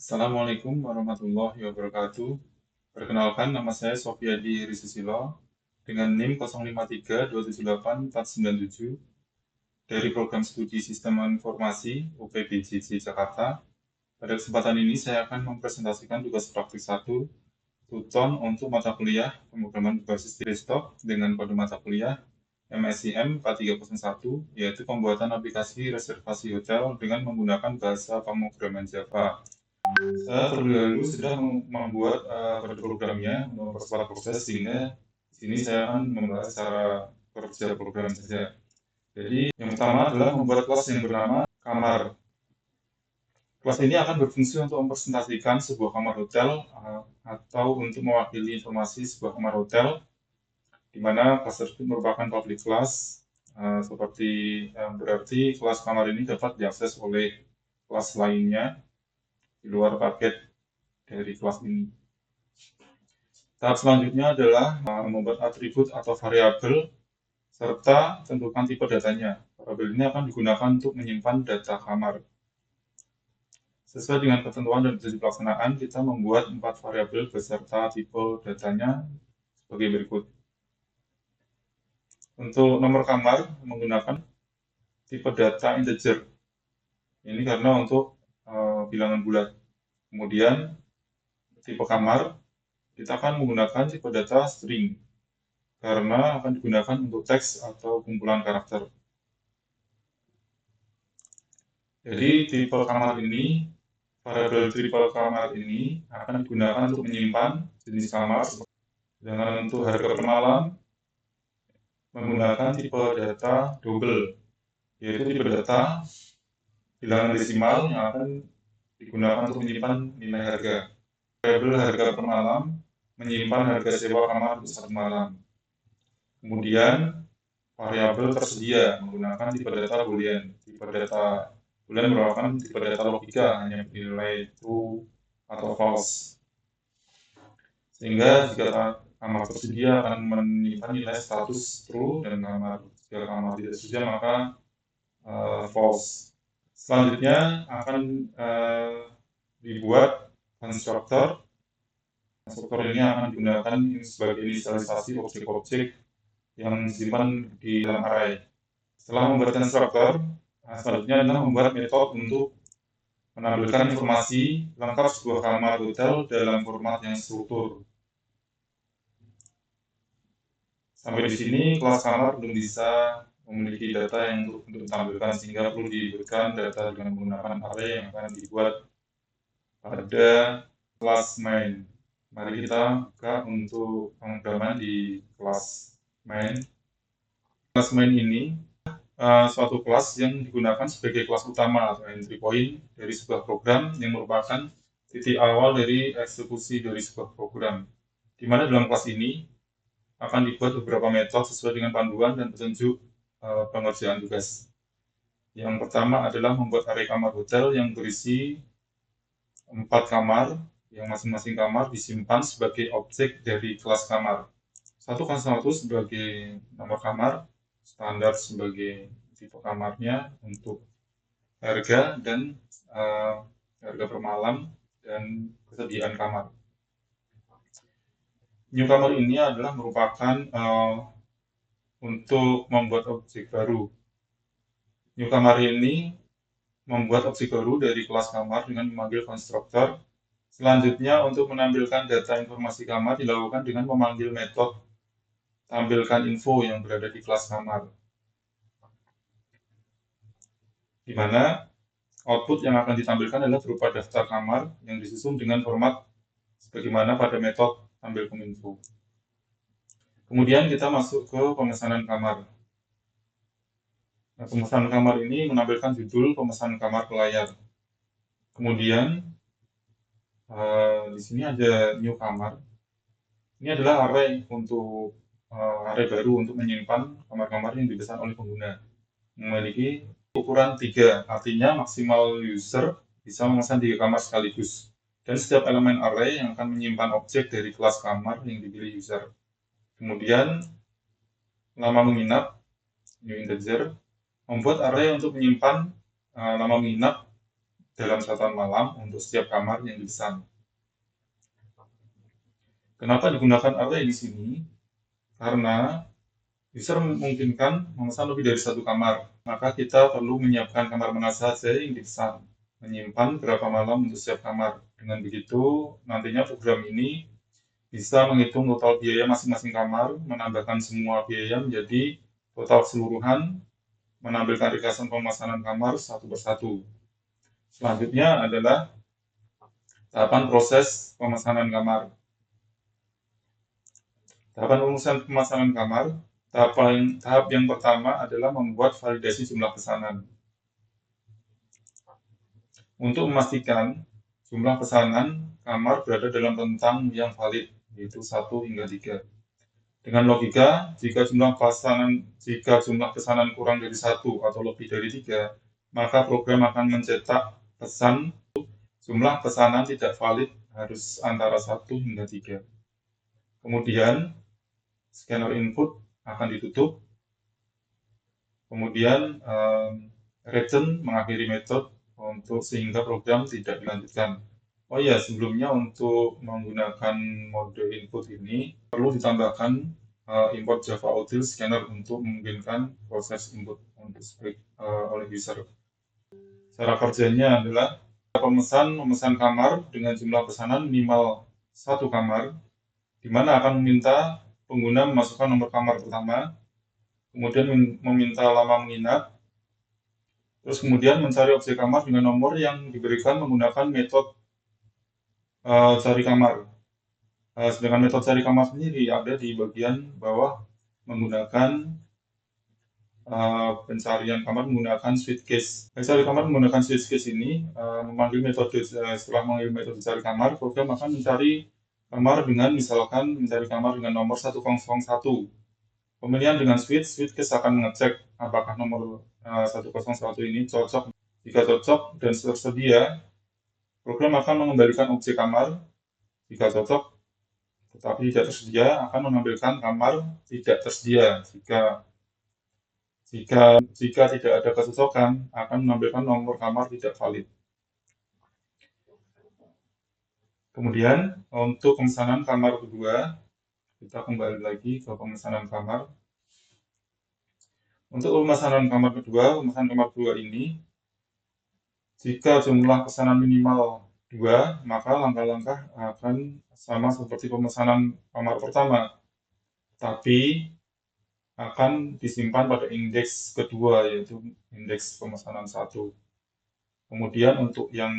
Assalamualaikum warahmatullahi wabarakatuh. Perkenalkan, nama saya Sofiyadi Risusilo dengan NIM 0532784497 dari Program Studi Sistem Informasi UPBJJ Jakarta. Pada kesempatan ini saya akan mempresentasikan tugas praktik 1 Tuton untuk mata kuliah pemrograman berbasis desktop dengan kode mata kuliah MSIM 4301, yaitu pembuatan aplikasi reservasi hotel dengan menggunakan bahasa pemrograman Java. Saya terlebih dahulu sudah membuat kode programnya, mempercepat proses, sehingga di sini saya akan membahas cara kerja program saja. Jadi yang pertama adalah membuat kelas yang bernama kamar. Kelas ini akan berfungsi untuk mempresentasikan sebuah kamar hotel atau untuk mewakili informasi sebuah kamar hotel, di mana kelas tersebut merupakan public class, seperti berarti kelas kamar ini dapat diakses oleh kelas lainnya di luar paket dari kelas ini. Tahap selanjutnya adalah membuat atribut atau variabel serta tentukan tipe datanya. Variabel ini akan digunakan untuk menyimpan data kamar. Sesuai dengan ketentuan dan prinsip pelaksanaan, kita membuat 4 variabel beserta tipe datanya sebagai berikut. Untuk nomor kamar menggunakan tipe data integer. Ini karena untuk bilangan bulat. Kemudian tipe kamar kita akan menggunakan tipe data string karena akan digunakan untuk teks atau kumpulan karakter. Jadi tipe kamar ini, variabel tipe kamar ini akan digunakan untuk menyimpan jenis kamar dengan untuk harga per malam menggunakan tipe data double, yaitu tipe data bilangan desimal yang akan digunakan untuk menyimpan nilai harga. Variabel harga per malam menyimpan harga sewa kamar untuk 1 malam. Kemudian variabel tersedia menggunakan tipe data boolean. Tipe data boolean merupakan tipe data logika, hanya bernilai true atau false. Sehingga jika kamar tersedia akan menyimpan nilai status true, dan jika kamar tidak tersedia maka false. Selanjutnya akan dibuat konstruktor. Konstruktor ini akan digunakan sebagai inisialisasi objek-objek yang disimpan di dalam array. Setelah membuat konstruktor, selanjutnya adalah membuat metode untuk menampilkan informasi lengkap sebuah kamar hotel dalam format yang struktur. Sampai di sini kelas kamar belum bisa memiliki data yang untuk ditampilkan, sehingga perlu diberikan data dengan menggunakan array yang akan dibuat pada kelas main. Mari kita buka untuk pemrograman di kelas main. Kelas main ini suatu kelas yang digunakan sebagai kelas utama atau entry point dari sebuah program yang merupakan titik awal dari eksekusi dari sebuah program. Di mana dalam kelas ini akan dibuat beberapa metode sesuai dengan panduan dan petunjuk pengerjaan tugas. Yang pertama adalah membuat array kamar hotel yang berisi 4 kamar, yang masing-masing kamar disimpan sebagai objek dari kelas kamar. 101 sebagai nomor kamar, standar sebagai tipe kamarnya untuk harga dan harga per malam dan kesediaan kamar. New kamar ini adalah merupakan untuk membuat objek baru. New kamar ini membuat objek baru dari kelas kamar dengan memanggil konstruktor. Selanjutnya, untuk menampilkan data informasi kamar dilakukan dengan memanggil metode tampilkan info yang berada di kelas kamar, di mana output yang akan ditampilkan adalah berupa daftar kamar yang disusun dengan format sebagaimana pada metode tampilkan info. Kemudian kita masuk ke pemesanan kamar. Nah, pemesanan kamar ini menampilkan judul pemesanan kamar ke layar. Kemudian di sini ada new kamar. Ini adalah array untuk array baru untuk menyimpan kamar-kamar yang dipesan oleh pengguna. Memiliki ukuran 3, artinya maksimal user bisa memesan 3 kamar sekaligus. Dan setiap elemen array yang akan menyimpan objek dari kelas kamar yang dipilih user. Kemudian lama menginap, new integer, membuat array untuk menyimpan lama menginap dalam satuan malam untuk setiap kamar yang dipesan. Kenapa digunakan array di sini? Karena user memungkinkan memesan lebih dari satu kamar, maka kita perlu menyiapkan kamar mana saja yang dipesan, menyimpan berapa malam untuk setiap kamar. Dengan begitu, nantinya program ini bisa menghitung total biaya masing-masing kamar, menambahkan semua biaya menjadi total keseluruhan, menampilkan ringkasan pemesanan kamar satu persatu. Selanjutnya adalah tahapan proses pemesanan kamar. Tahapan pemesanan kamar, tahap yang pertama adalah membuat validasi jumlah pesanan. Untuk memastikan jumlah pesanan kamar berada dalam rentang yang valid, yaitu 1 hingga 3. Dengan logika, jika jumlah pesanan kurang dari 1 atau lebih dari 3, maka program akan mencetak pesan jumlah pesanan tidak valid harus antara 1 hingga 3. Kemudian, scanner input akan ditutup. Kemudian, return mengakhiri metode sehingga program tidak dilanjutkan. Oh ya, sebelumnya untuk menggunakan mode input ini perlu ditambahkan import Java Util Scanner untuk memungkinkan proses input oleh user. Cara kerjanya adalah pemesan memesan kamar dengan jumlah pesanan minimal 1 kamar, di mana akan meminta pengguna memasukkan nomor kamar pertama, kemudian meminta lama menginap, terus kemudian mencari objek kamar dengan nomor yang diberikan menggunakan metode cari kamar. Sedangkan metode cari kamar sendiri ada di bagian bawah menggunakan pencarian kamar menggunakan switch case. Cari kamar menggunakan switch case ini memanggil metode setelah memanggil metode cari kamar, program akan mencari kamar dengan misalkan mencari kamar dengan nomor 101. Pemilihan dengan switch case akan mengecek apakah nomor 101 ini cocok. Jika cocok dan tersedia, program akan mengembalikan objek kamar. Jika cocok tetapi tidak tersedia, akan menampilkan kamar tidak tersedia. Jika tidak ada kecocokan, akan menampilkan nomor kamar tidak valid. Kemudian untuk pemesanan kamar kedua, kita kembali lagi ke pemesanan kamar. Untuk pemesanan kamar kedua ini, jika jumlah pesanan minimal 2, maka langkah-langkah akan sama seperti pemesanan kamar pertama, tapi akan disimpan pada indeks kedua, yaitu indeks pemesanan 1. Kemudian untuk yang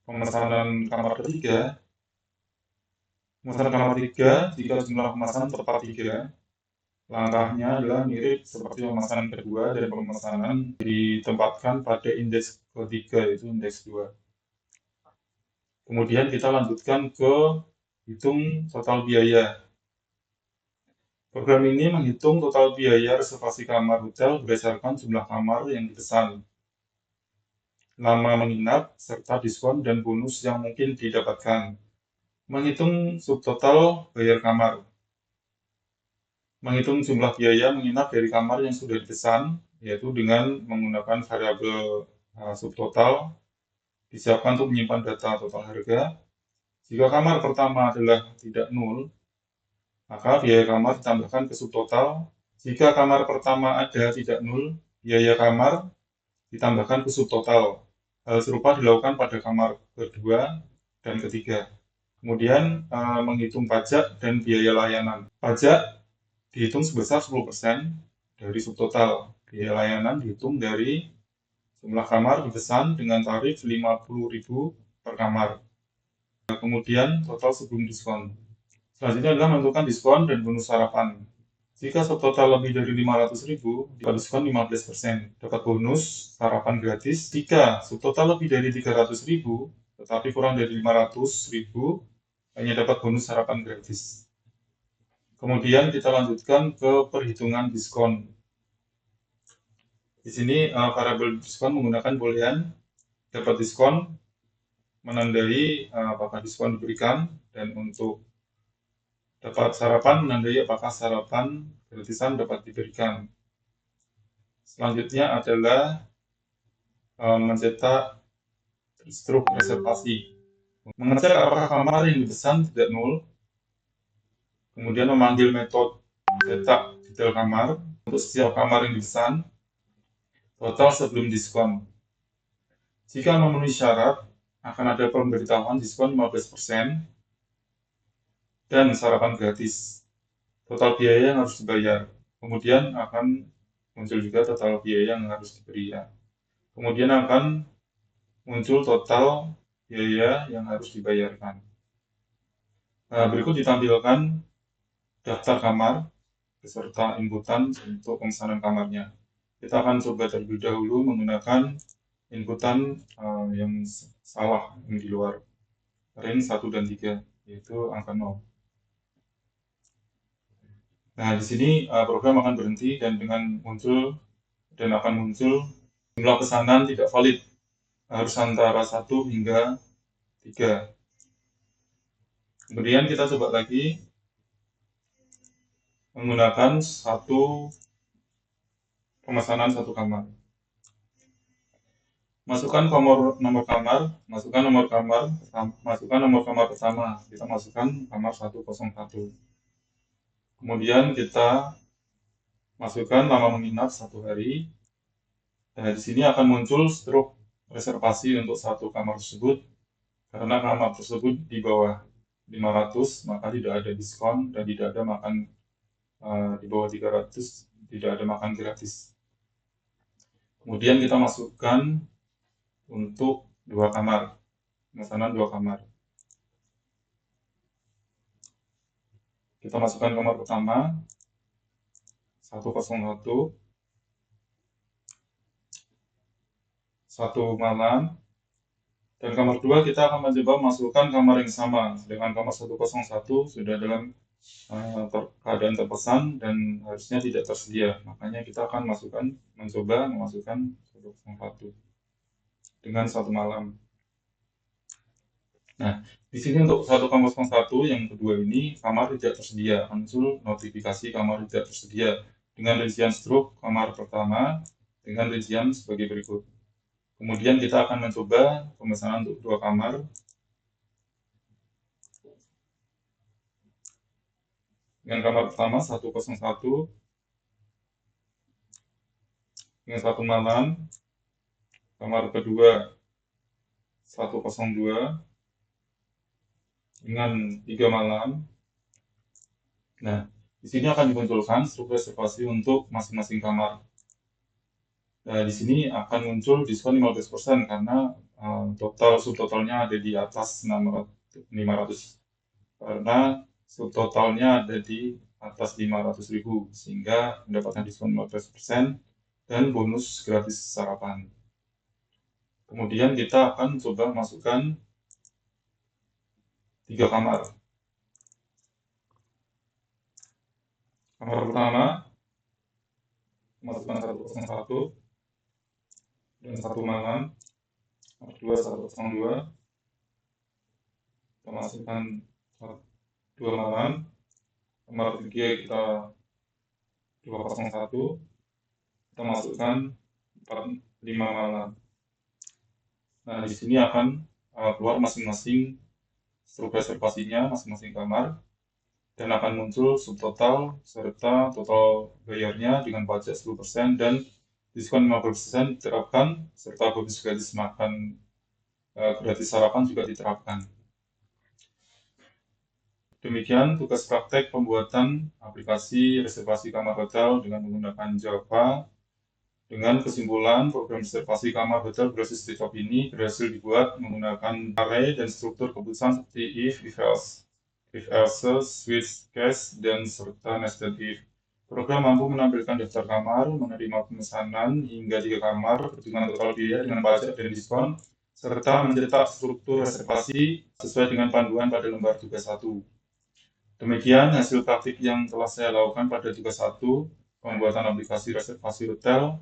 pemesanan kamar ketiga, jika jumlah pemesanan tepat 3, langkahnya adalah mirip seperti pemesanan kedua dan pemesanan ditempatkan pada indeks ketiga, yaitu indeks 2. Kemudian kita lanjutkan ke hitung total biaya. Program ini menghitung total biaya reservasi kamar hotel berdasarkan jumlah kamar yang dipesan, lama menginap, serta diskon dan bonus yang mungkin didapatkan. Menghitung subtotal bayar kamar. Menghitung jumlah biaya menginap dari kamar yang sudah dipesan, yaitu dengan menggunakan variabel subtotal, disiapkan untuk menyimpan data total harga. Jika kamar pertama adalah tidak nol, maka biaya kamar ditambahkan ke subtotal. Jika kamar pertama ada tidak nol, biaya kamar ditambahkan ke subtotal. Hal serupa dilakukan pada kamar kedua dan ketiga. Kemudian menghitung pajak dan biaya layanan. Pajak dihitung sebesar 10% dari subtotal. Biaya layanan dihitung dari jumlah kamar dipesan dengan tarif 50.000 per kamar. Kemudian total sebelum diskon. Selanjutnya adalah menentukan diskon dan bonus sarapan. Jika subtotal lebih dari 500.000, dapat diskon 15%, dapat bonus sarapan gratis. Jika subtotal lebih dari 300.000, tetapi kurang dari 500.000, hanya dapat bonus sarapan gratis. Kemudian kita lanjutkan ke perhitungan diskon. Di sini variabel diskon menggunakan boolean, dapat diskon, menandai apakah diskon diberikan, dan untuk dapat sarapan menandai apakah sarapan gratisan dapat diberikan. Selanjutnya adalah mencetak struk reservasi. Mengecek apakah kamar yang dipesan tidak nol, kemudian memanggil metode cetak detail kamar untuk setiap kamar yang dipesan, total sebelum diskon. Jika memenuhi syarat, akan ada pemberitahuan diskon 15% dan sarapan gratis. Total biaya yang harus dibayar. Kemudian akan muncul juga total biaya yang harus diberi. Kemudian akan muncul total biaya yang harus dibayarkan. Nah, berikut ditampilkan daftar kamar beserta inputan untuk pemesanan kamarnya. Kita akan coba terlebih dahulu menggunakan inputan yang salah, yang di luar range 1 dan 3, yaitu angka 0. Nah, di sini program akan berhenti dan akan muncul jumlah pesanan tidak valid, harus antara 1 hingga 3. Kemudian kita coba lagi menggunakan pemesanan satu kamar. Masukkan nomor kamar pertama. Kita masukkan kamar 101. Kemudian kita masukkan lama menginap 1 hari. Nah, di sini akan muncul struk reservasi untuk satu kamar tersebut. Karena kamar tersebut di bawah 500, maka tidak ada diskon dan tidak ada makan di bawah 300, tidak ada makan gratis. Kemudian kita masukkan untuk 2 kamar, pemesanan 2 kamar. Kita masukkan kamar pertama 101, 1 malam, dan kamar 2 kita akan mencoba masukkan kamar yang sama dengan kamar 101 sudah dalam keadaan terpesan dan harusnya tidak tersedia. Makanya kita akan mencoba memasukkan 101 dengan 1 malam. Nah, di sini untuk 101 yang kedua ini kamar tidak tersedia, muncul notifikasi kamar tidak tersedia dengan rincian struk kamar pertama dengan rincian sebagai berikut. Kemudian kita akan mencoba pemesanan untuk 2 kamar dengan kamar pertama 101 dengan 1 malam, kamar kedua 102 dengan 3 malam. Nah, di sini akan dimunculkan struk reservasi untuk masing-masing kamar. Nah, di sini akan muncul diskon 15% karena subtotalnya ada di atas 500. Karena subtotalnya ada di atas 500.000 sehingga mendapatkan diskon 15% dan bonus gratis sarapan. Kemudian kita akan coba masukkan 3 kamar. Kamar pertama masukkan 101 dan 1 malam, kamar 2 102. Kita masukkan 2 malam, kamar 3 kita 201, kita masukkan 5 malam. Nah, di sini akan keluar masing-masing struk reservasinya, masing-masing kamar, dan akan muncul subtotal serta total bayarnya dengan pajak 10% dan diskon 50% diterapkan, serta bonus gratis makan gratis sarapan juga diterapkan. Demikian tugas praktek pembuatan aplikasi reservasi kamar hotel dengan menggunakan Java. Dengan kesimpulan, program reservasi kamar hotel berbasis desktop ini berhasil dibuat menggunakan array dan struktur keputusan seperti if else, switch case, dan serta nested if. Program mampu menampilkan daftar kamar, menerima pemesanan hingga 3 kamar, perhitungan total biaya dengan pajak dan diskon, serta mencetak struktur reservasi sesuai dengan panduan pada lembar tugas 1. Demikian hasil praktik yang telah saya lakukan pada tugas 1, pembuatan aplikasi reservasi hotel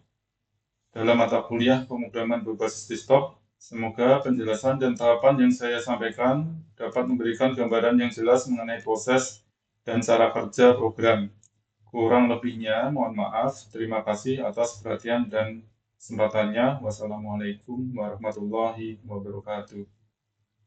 dalam mata kuliah pemrograman berbasis desktop. Semoga penjelasan dan tahapan yang saya sampaikan dapat memberikan gambaran yang jelas mengenai proses dan cara kerja program. Kurang lebihnya, mohon maaf. Terima kasih atas perhatian dan kesempatannya. Wassalamualaikum warahmatullahi wabarakatuh.